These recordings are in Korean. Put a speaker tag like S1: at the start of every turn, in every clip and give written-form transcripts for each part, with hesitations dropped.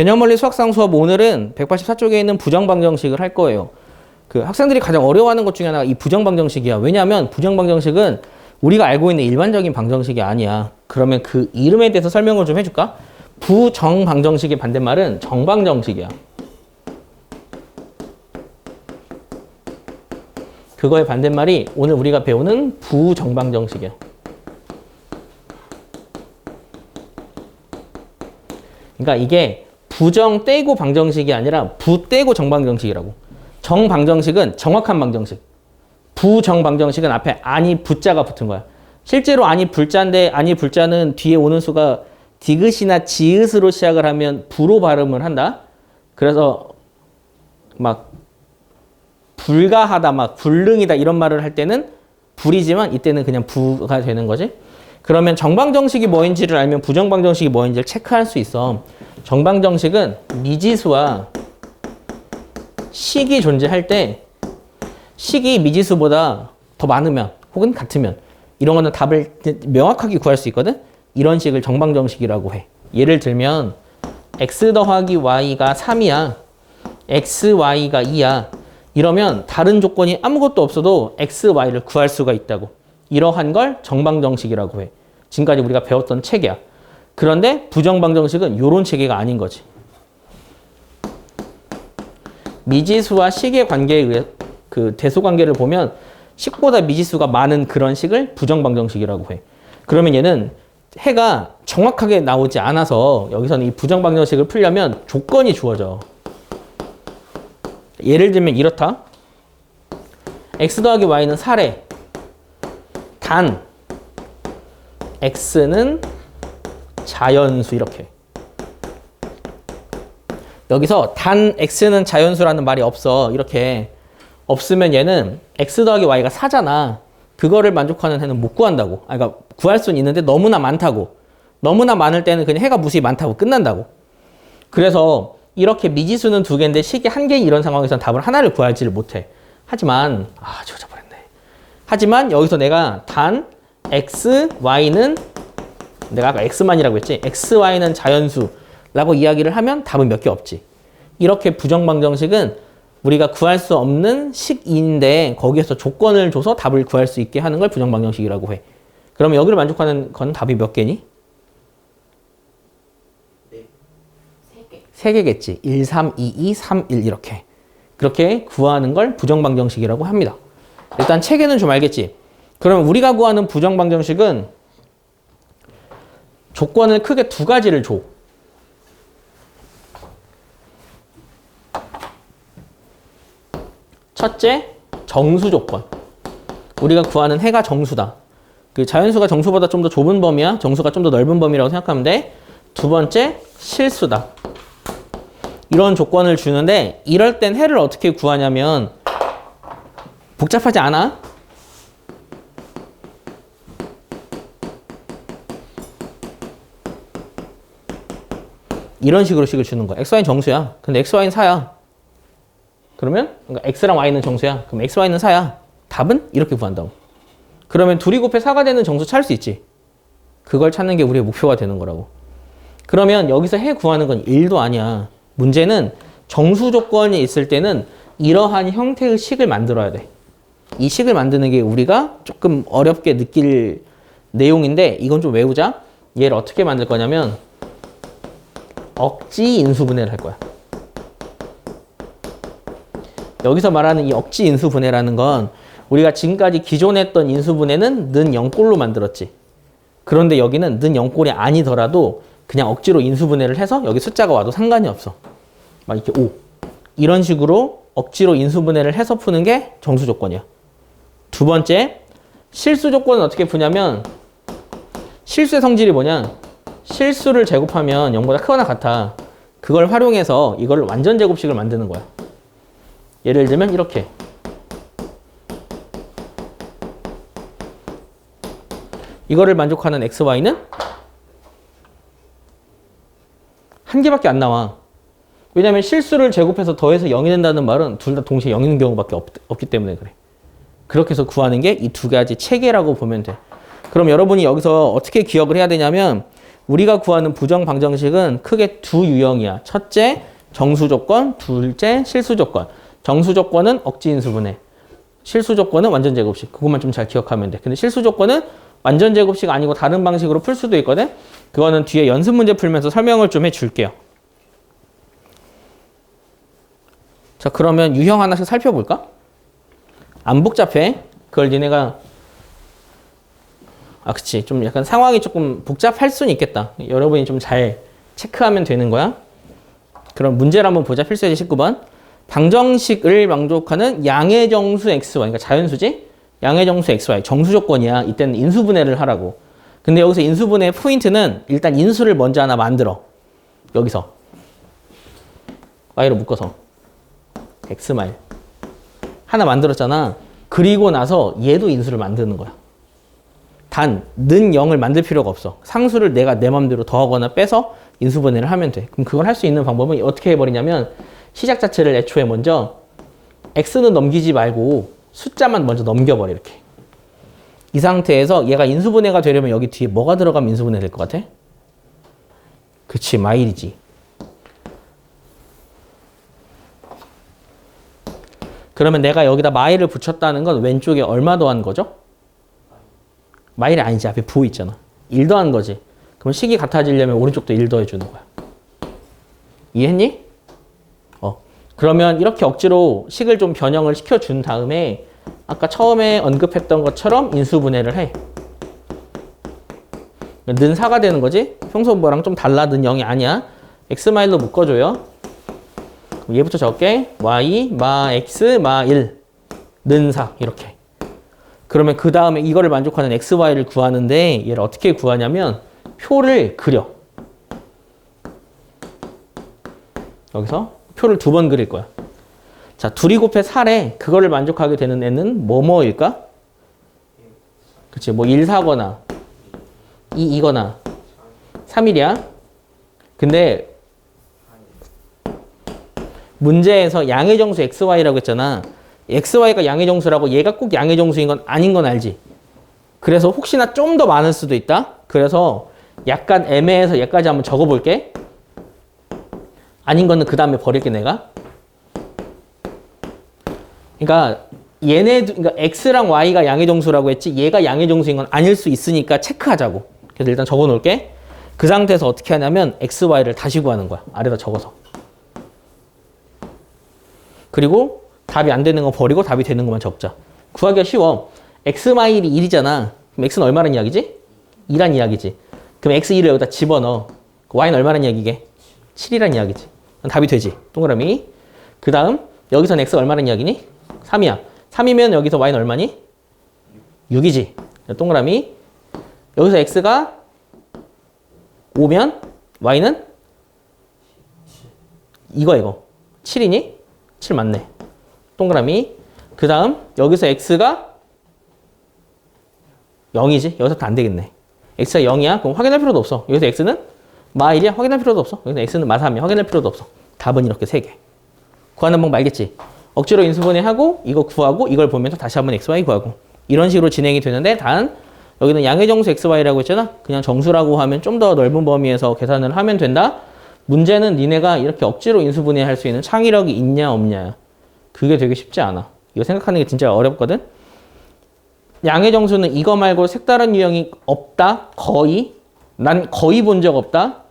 S1: 개념원리 수학상 수업 오늘은 184쪽에 있는 부정방정식을 할 거예요. 그 학생들이 가장 어려워하는 것 중에 하나가 이 부정방정식이야. 왜냐하면 부정방정식은 우리가 알고 있는 일반적인 방정식이 아니야. 그러면 그 이름에 대해서 설명을 좀 해줄까? 부정방정식의 반대말은 정방정식이야. 그거의 반대말이 오늘 우리가 배우는 부정방정식이야. 그러니까 이게 부정 떼고 방정식이 아니라 부 떼고 정방정식이라고. 정방정식은 정확한 방정식. 부정방정식은 앞에 아니 부자가 붙은 거야. 실제로 아니 불자인데 아니 불자는 뒤에 오는 수가 디귿이나 지읒으로 시작을 하면 부로 발음을 한다. 그래서 막 불가하다, 막 불능이다 이런 말을 할 때는 불이지만 이때는 그냥 부가 되는 거지. 그러면 정방정식이 뭐인지를 알면 부정방정식이 뭐인지를 체크할 수 있어. 정방정식은 미지수와 식이 존재할 때 식이 미지수보다 더 많으면 혹은 같으면 이런 거는 답을 명확하게 구할 수 있거든. 이런 식을 정방정식이라고 해. 예를 들면 x 더하기 y가 3이야. x, y가 2야. 이러면 다른 조건이 아무것도 없어도 x, y를 구할 수가 있다고. 이러한 걸 정방정식이라고 해. 지금까지 우리가 배웠던 체계야. 그런데 부정방정식은 이런 체계가 아닌 거지. 미지수와 식의 관계에 의해 그 대소관계를 보면 식보다 미지수가 많은 그런 식을 부정방정식이라고 해. 그러면 얘는 해가 정확하게 나오지 않아서 여기서는 이 부정방정식을 풀려면 조건이 주어져. 예를 들면 이렇다. x 더하기 y는 4래. 단 x는 자연수 이렇게. 여기서 단 x는 자연수라는 말이 없어. 이렇게 없으면 얘는 x 더하기 y가 4잖아. 그거를 만족하는 해는 못 구한다고. 그러니까 구할 수는 있는데 너무나 많다고. 너무나 많을 때는 그냥 해가 무수히 많다고 끝난다고. 그래서 이렇게 미지수는 2개인데 식이 1개 이런 상황에서는 답을 하나를 구하지를 못해. 하지만 지워져버렸네. 하지만 여기서 내가 단 x, y는 내가 아까 x만이라고 했지. x, y는 자연수라고 이야기를 하면 답은 몇 개 없지. 이렇게 부정방정식은 우리가 구할 수 없는 식인데 거기에서 조건을 줘서 답을 구할 수 있게 하는 걸 부정방정식이라고 해. 그러면 여기를 만족하는 건 답이 몇 개니?
S2: 네.
S1: 3개겠지. 1, 3, 2, 2, 3, 1 이렇게. 그렇게 구하는 걸 부정방정식이라고 합니다. 일단 체계는 좀 알겠지? 그러면 우리가 구하는 부정방정식은 조건을 크게 2가지를 줘. 첫째, 정수 조건. 우리가 구하는 해가 정수다. 그 자연수가 정수보다 좀 더 좁은 범위야. 정수가 좀 더 넓은 범위라고 생각하면 돼. 두 번째, 실수다. 이런 조건을 주는데 이럴 땐 해를 어떻게 구하냐면 복잡하지 않아. 이런 식으로 식을 주는 거야. xy는 정수야. 근데 xy는 4야. 그러면 그러니까 x랑 y는 정수야. 그럼 x, y는 4야. 답은 이렇게 구한다고. 그러면 둘이 곱해 4가 되는 정수 찾을 수 있지. 그걸 찾는 게 우리의 목표가 되는 거라고. 그러면 여기서 해 구하는 건 1도 아니야. 문제는 정수 조건이 있을 때는 이러한 형태의 식을 만들어야 돼. 이 식을 만드는 게 우리가 조금 어렵게 느낄 내용인데 이건 좀 외우자. 얘를 어떻게 만들 거냐면 억지 인수분해를 할 거야. 여기서 말하는 이 억지 인수분해라는 건 우리가 지금까지 기존에 했던 인수분해는 는 0꼴로 만들었지. 그런데 여기는 는 0꼴이 아니더라도 그냥 억지로 인수분해를 해서 여기 숫자가 와도 상관이 없어. 막 이렇게 5. 이런 식으로 억지로 인수분해를 해서 푸는 게 정수 조건이야. 두 번째, 실수 조건은 어떻게 푸냐면 실수의 성질이 뭐냐? 실수를 제곱하면 0보다 크거나 같아. 그걸 활용해서 이걸 완전 제곱식을 만드는 거야. 예를 들면 이렇게. 이거를 만족하는 x, y는 한 개밖에 안 나와. 왜냐면 실수를 제곱해서 더해서 0이 된다는 말은 둘 다 동시에 0인 경우밖에 없기 때문에 그래. 그렇게 해서 구하는 게 이 2가지 체계라고 보면 돼. 그럼 여러분이 여기서 어떻게 기억을 해야 되냐면 우리가 구하는 부정 방정식은 크게 두 유형이야. 첫째, 정수 조건, 둘째, 실수 조건. 정수 조건은 억지 인수분해. 실수 조건은 완전 제곱식. 그것만 좀 잘 기억하면 돼. 근데 실수 조건은 완전 제곱식 아니고 다른 방식으로 풀 수도 있거든. 그거는 뒤에 연습 문제 풀면서 설명을 좀 해줄게요. 자, 그러면 유형 하나씩 살펴볼까? 안 복잡해. 그걸 니네가 그치. 좀 약간 상황이 조금 복잡할 수는 있겠다. 여러분이 좀 잘 체크하면 되는 거야. 그럼 문제를 한번 보자. 필수예제 19번. 방정식을 만족하는 양의 정수 xy. 그러니까 자연수지? 양의 정수 xy. 정수 조건이야. 이때는 인수분해를 하라고. 근데 여기서 인수분해의 포인트는 일단 인수를 먼저 하나 만들어. 여기서. y로 묶어서. x마일. 하나 만들었잖아. 그리고 나서 얘도 인수를 만드는 거야. 단, 는 0을 만들 필요가 없어. 상수를 내가 내 맘대로 더하거나 빼서 인수분해를 하면 돼. 그럼 그걸 할 수 있는 방법은 어떻게 해버리냐면 시작 자체를 애초에 먼저 x는 넘기지 말고 숫자만 먼저 넘겨버려 이렇게. 이 상태에서 얘가 인수분해가 되려면 여기 뒤에 뭐가 들어가면 인수분해 될 것 같아? 그치, 마일이지. 그러면 내가 여기다 마일을 붙였다는 건 왼쪽에 얼마 더한 거죠? 마일이 아니지. 앞에 부 있잖아. 1 더한 거지. 그럼 식이 같아지려면 오른쪽도 1 더해주는 거야. 이해했니? 그러면 이렇게 억지로 식을 좀 변형을 시켜준 다음에 아까 처음에 언급했던 것처럼 인수분해를 해. 는 4가 되는 거지? 평소 뭐랑 좀 달라. 는 0이 아니야. x마일로 묶어줘요. 그럼 얘부터 적게 y, 마 x, 마 1, 는 4 이렇게. 그러면 그 다음에 이거를 만족하는 xy를 구하는데 얘를 어떻게 구하냐면 표를 그려. 여기서 표를 2번 그릴 거야. 자, 2이 곱해 4래. 그거를 만족하게 되는 애는 뭐뭐일까? 그치, 뭐 1, 4거나 2, 2거나 3일이야. 근데 문제에서 양의 정수 xy라고 했잖아. xy가 양의 정수라고 얘가 꼭 양의 정수인 건 아닌 건 알지? 그래서 혹시나 좀 더 많을 수도 있다? 그래서 약간 애매해서 얘까지 한번 적어볼게. 아닌 거는 그 다음에 버릴게 내가. 그러니까 그러니까 x랑 y가 양의 정수라고 했지 얘가 양의 정수인 건 아닐 수 있으니까 체크하자고. 그래서 일단 적어 놓을게. 그 상태에서 어떻게 하냐면 xy를 다시 구하는 거야. 아래다 적어서. 그리고 답이 안 되는 거 버리고 답이 되는 것만 적자. 구하기가 쉬워. x마일이 1이잖아. 그럼 x는 얼마란 이야기지? 2란 이야기지. 그럼 x1을 여기다 집어넣어. y는 얼마란 이야기게? 7이란 이야기지. 답이 되지. 동그라미. 그 다음 여기서는 x가 얼마란 이야기니? 3이야. 3이면 여기서 y는 얼마니? 6이지. 동그라미. 여기서 x가 5면 y는? 이거 7이니? 7 맞네. 동그라미. 그 다음 여기서 x가 0이지. 여기서부터 안 되겠네. x가 0이야. 그럼 확인할 필요도 없어. 여기서 x는 마1이야. 확인할 필요도 없어. 여기서 x는 마3이야. 확인할 필요도 없어. 답은 이렇게 3개. 구하는 방법 알겠지? 억지로 인수분해하고 이거 구하고 이걸 보면서 다시 한번 xy 구하고 이런 식으로 진행이 되는데 단 여기는 양의 정수 xy라고 했잖아. 그냥 정수라고 하면 좀 더 넓은 범위에서 계산을 하면 된다. 문제는 니네가 이렇게 억지로 인수분해할 수 있는 창의력이 있냐 없냐. 그게 되게 쉽지 않아. 이거 생각하는 게 진짜 어렵거든. 양의 정수는 이거 말고 색다른 유형이 없다. 거의. 난 거의 본 적 없다.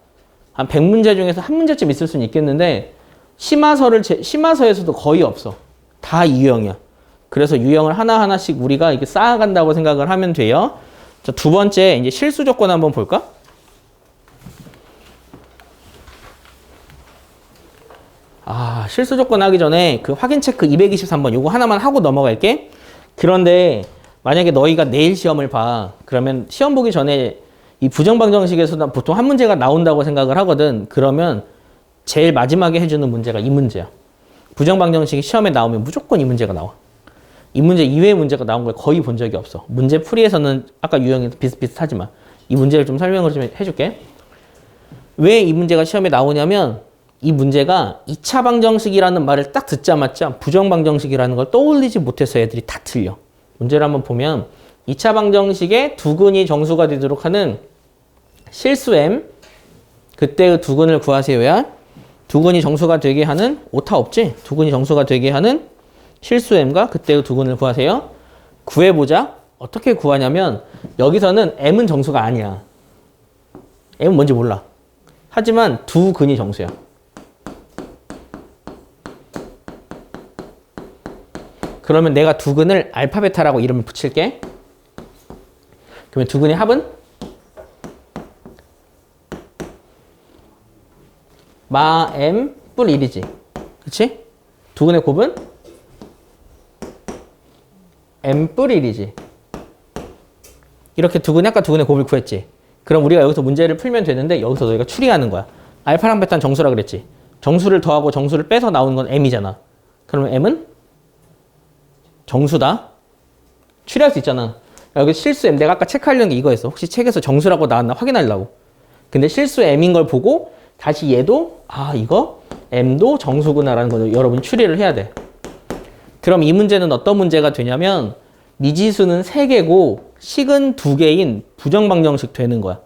S1: 한 100문제 중에서 한 문제쯤 있을 수는 있겠는데 심화서에서도 거의 없어. 다 이 유형이야. 그래서 유형을 하나하나씩 우리가 이렇게 쌓아간다고 생각을 하면 돼요. 자, 두 번째 이제 실수 조건 한번 볼까? 실수 조건 하기 전에 그 확인 체크 223번 요거 하나만 하고 넘어갈게. 그런데 만약에 너희가 내일 시험을 봐. 그러면 시험 보기 전에 이 부정방정식에서 보통 한 문제가 나온다고 생각을 하거든. 그러면 제일 마지막에 해주는 문제가 이 문제야. 부정방정식이 시험에 나오면 무조건 이 문제가 나와. 이 문제 이외의 문제가 나온 걸 거의 본 적이 없어. 문제 풀이에서는 아까 유형이 비슷비슷하지만 이 문제를 좀 설명을 좀 해줄게. 왜 이 문제가 시험에 나오냐면 이 문제가 2차 방정식이라는 말을 딱 듣자마자 부정방정식이라는 걸 떠올리지 못해서 애들이 다 틀려. 문제를 한번 보면 2차 방정식의 두근이 정수가 되도록 하는 실수 m 그때의 두근을 구하세요야 두근이 정수가 되게 하는 오타 없지? 두근이 정수가 되게 하는 실수 m과 그때의 두근을 구하세요. 구해보자. 어떻게 구하냐면 여기서는 m은 정수가 아니야. m은 뭔지 몰라. 하지만 두 근이 정수야. 그러면 내가 두 근을 알파 베타라고 이름을 붙일게. 그러면 두 근의 합은 마 m 뿔 1이지. 그치? 두 근의 곱은 m 뿔 1이지. 이렇게 두 근이 아까 두 근의 곱을 구했지. 그럼 우리가 여기서 문제를 풀면 되는데 여기서 너희가 추리하는 거야. 알파랑 베타는 정수라 그랬지. 정수를 더하고 정수를 빼서 나오는 건 m이잖아. 그러면 m은 정수다. 추리할 수 있잖아. 여기 실수 m 내가 아까 체크하려는 게 이거였어. 혹시 책에서 정수라고 나왔나 확인하려고. 근데 실수 m인 걸 보고 다시 얘도 이거 m도 정수구나라는 걸 여러분이 추리를 해야 돼. 그럼 이 문제는 어떤 문제가 되냐면 미지수는 3개고 식은 2개인 부정방정식 되는 거야.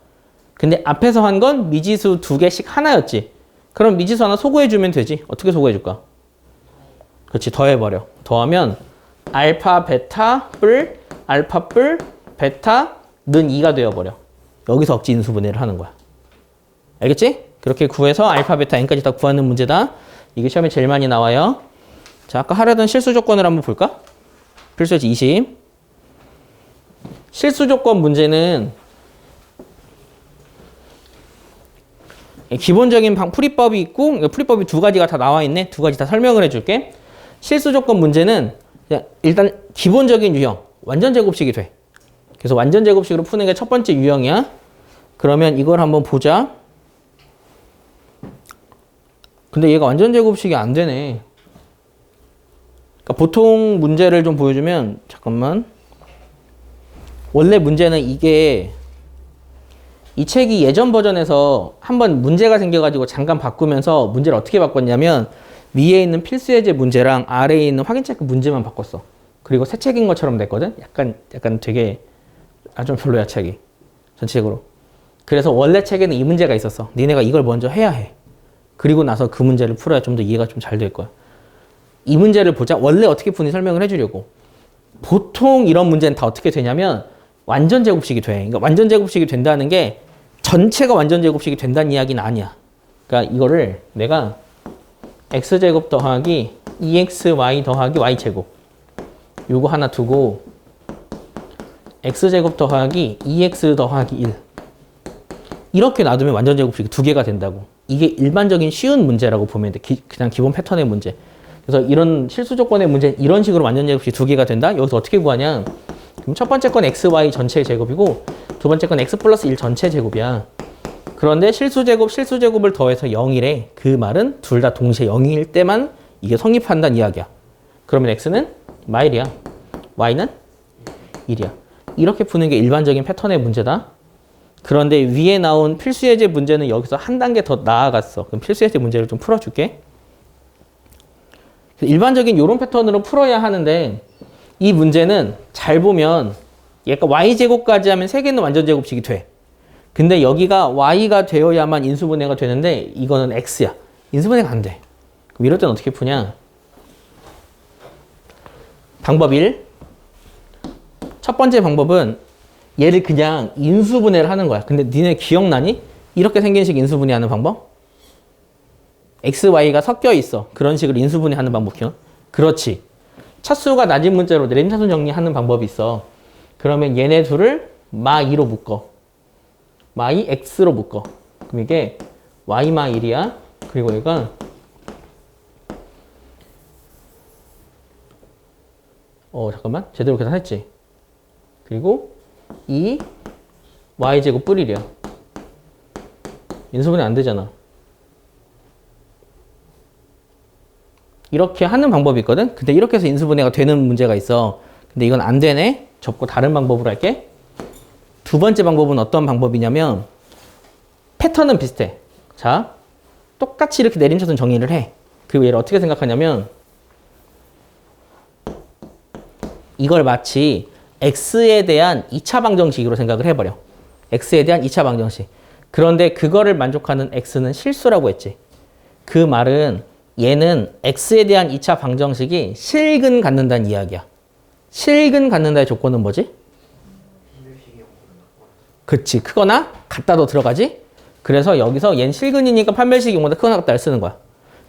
S1: 근데 앞에서 한 건 미지수 2개씩 하나였지. 그럼 미지수 하나 소구해주면 되지. 어떻게 소구해줄까? 그렇지, 더해버려. 더하면 알파 베타 뿔 알파 뿔 베타는 2가 되어버려. 여기서 억지 인수분해를 하는 거야. 알겠지? 그렇게 구해서 알파 베타 n까지 다 구하는 문제다. 이게 시험에 제일 많이 나와요. 자, 아까 하려던 실수 조건을 한번 볼까? 필수예제 20. 실수 조건 문제는 기본적인 풀이법이 있고 풀이법이 2가지가 다 나와 있네. 2가지 다 설명을 해줄게. 실수 조건 문제는 일단 기본적인 유형 완전 제곱식이 돼. 그래서 완전 제곱식으로 푸는 게 첫 번째 유형이야. 그러면 이걸 한번 보자. 근데 얘가 완전 제곱식이 안 되네. 그러니까 보통 문제를 좀 보여주면 잠깐만. 원래 문제는 이게 이 책이 예전 버전에서 한번 문제가 생겨가지고 잠깐 바꾸면서 문제를 어떻게 바꿨냐면 위에 있는 필수예제 문제랑 아래에 있는 확인 체크 문제만 바꿨어. 그리고 새 책인 것처럼 됐거든. 약간 되게 좀 별로야 책이 전체적으로. 그래서 원래 책에는 이 문제가 있었어. 니네가 이걸 먼저 해야 해. 그리고 나서 그 문제를 풀어야 좀 더 이해가 좀 잘 될 거야. 이 문제를 보자. 원래 어떻게 푸는지 설명을 해주려고. 보통 이런 문제는 다 어떻게 되냐면 완전 제곱식이 돼. 그러니까 완전 제곱식이 된다는 게 전체가 완전 제곱식이 된다는 이야기는 아니야. 그러니까 이거를 내가 x제곱 더하기 2xy 더하기 y제곱 요거 하나 두고 x제곱 더하기 2x 더하기 1 이렇게 놔두면 완전 제곱식이 2개가 된다고. 이게 일반적인 쉬운 문제라고 보면 돼. 그냥 기본 패턴의 문제. 그래서 이런 실수 조건의 문제 이런 식으로 완전 제곱식 2개가 된다? 여기서 어떻게 구하냐? 그럼 첫 번째 건 xy 전체 제곱이고 두 번째 건 x 플러스 1 전체 제곱이야. 그런데 실수제곱을 더해서 0이래. 그 말은 둘 다 동시에 0일 때만 이게 성립한다는 이야기야. 그러면 x는 마일이야. y는 1이야. 이렇게 푸는 게 일반적인 패턴의 문제다. 그런데 위에 나온 필수예제 문제는 여기서 한 단계 더 나아갔어. 그럼 필수예제 문제를 좀 풀어줄게. 일반적인 이런 패턴으로 풀어야 하는데 이 문제는 잘 보면 얘가 y제곱까지 하면 3개는 완전 제곱식이 돼. 근데 여기가 y가 되어야만 인수분해가 되는데 이거는 x야. 인수분해가 안 돼. 그럼 이럴 땐 어떻게 푸냐? 방법 1. 첫 번째 방법은 얘를 그냥 인수분해를 하는 거야. 근데 니네 기억나니? 이렇게 생긴 식 인수분해하는 방법? x, y가 섞여 있어. 그런 식으로 인수분해하는 방법 기억? 그렇지. 차수가 낮은 문자로 내림차순 정리하는 방법이 있어. 그러면 얘네 둘을 마2로 묶어. 마이 x로 묶어. 그럼 이게 y 마 1이야. 그리고 얘가 잠깐만. 제대로 계산했지? 그리고 이 y제곱 뿔 1이야. 인수분해 안 되잖아. 이렇게 하는 방법이 있거든? 근데 이렇게 해서 인수분해가 되는 문제가 있어. 근데 이건 안 되네? 접고 다른 방법으로 할게. 두 번째 방법은 어떤 방법이냐면 패턴은 비슷해. 자, 똑같이 이렇게 내림차순 정리를 해. 그리고 얘를 어떻게 생각하냐면 이걸 마치 x에 대한 2차 방정식으로 생각을 해버려. x에 대한 2차 방정식. 그런데 그거를 만족하는 x는 실수라고 했지. 그 말은 얘는 x에 대한 2차 방정식이 실근 갖는다는 이야기야. 실근 갖는다의 조건은 뭐지? 그치, 크거나 같다도 들어가지? 그래서 여기서 얘는 실근이니까 판별식이 0보다 크거나 같다를 쓰는 거야.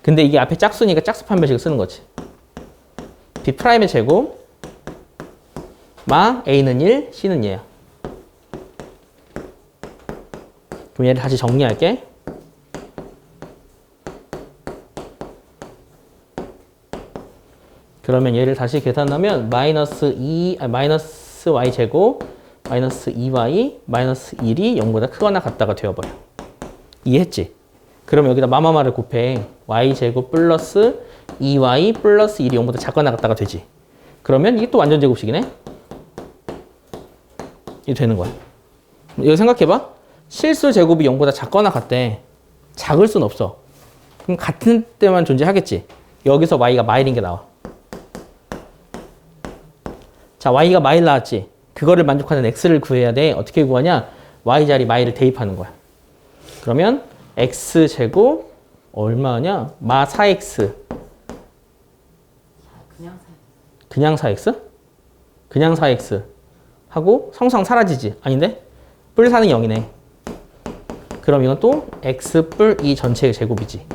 S1: 근데 이게 앞에 짝수니까 짝수 판별식을 쓰는 거지. B'의 제곱 마 A는 1, C는 얘야. 그럼 얘를 다시 정리할게. 그러면 얘를 다시 계산하면 마이너스 y 제곱 마이너스 2y 마이너스 1이 0보다 크거나 같다가 되어버려. 이해했지? 그럼 여기다 마마마를 곱해. y 제곱 플러스 2y 플러스 1이 0보다 작거나 같다가 되지. 그러면 이게 또 완전 제곱식이네? 이게 되는 거야. 이거 생각해봐. 실수 제곱이 0보다 작거나 같대. 작을 순 없어. 그럼 같은 때만 존재하겠지. 여기서 y가 마일인 게 나와. 자, y가 마일 나왔지. 그거를 만족하는 x를 구해야 돼. 어떻게 구하냐? y 자리 마일을 대입하는 거야. 그러면 x 제곱 얼마냐? 마 4x. 그냥 4x? 그냥 4x 하고 성상 사라지지. 아닌데? 뿔 4는 0이네. 그럼 이건 또 x 뿔 2 전체의 제곱이지.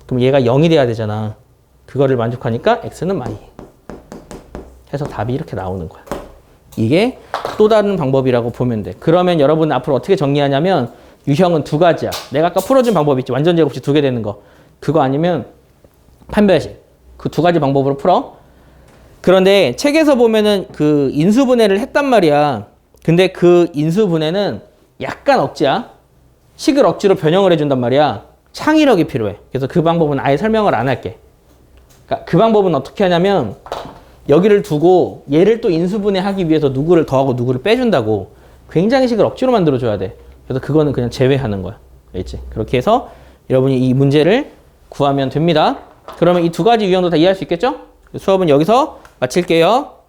S1: 그럼 얘가 0이 돼야 되잖아. 그거를 만족하니까 x는 마이. 해서 답이 이렇게 나오는 거야. 이게 또 다른 방법이라고 보면 돼. 그러면 여러분 앞으로 어떻게 정리하냐면 유형은 두 가지야. 내가 아까 풀어준 방법 있지. 완전 제곱식 2개 되는 거. 그거 아니면 판별식. 그 두 가지 방법으로 풀어. 그런데 책에서 보면은 그 인수분해를 했단 말이야. 근데 그 인수분해는 약간 억지야. 식을 억지로 변형을 해준단 말이야. 창의력이 필요해. 그래서 그 방법은 아예 설명을 안 할게. 그러니까 그 방법은 어떻게 하냐면 여기를 두고 얘를 또 인수분해하기 위해서 누구를 더하고 누구를 빼준다고. 굉장히 식을 억지로 만들어줘야 돼. 그래서 그거는 그냥 제외하는 거야. 알겠지? 그렇게 해서 여러분이 이 문제를 구하면 됩니다. 그러면 이 두 가지 유형도 다 이해할 수 있겠죠? 수업은 여기서 마칠게요.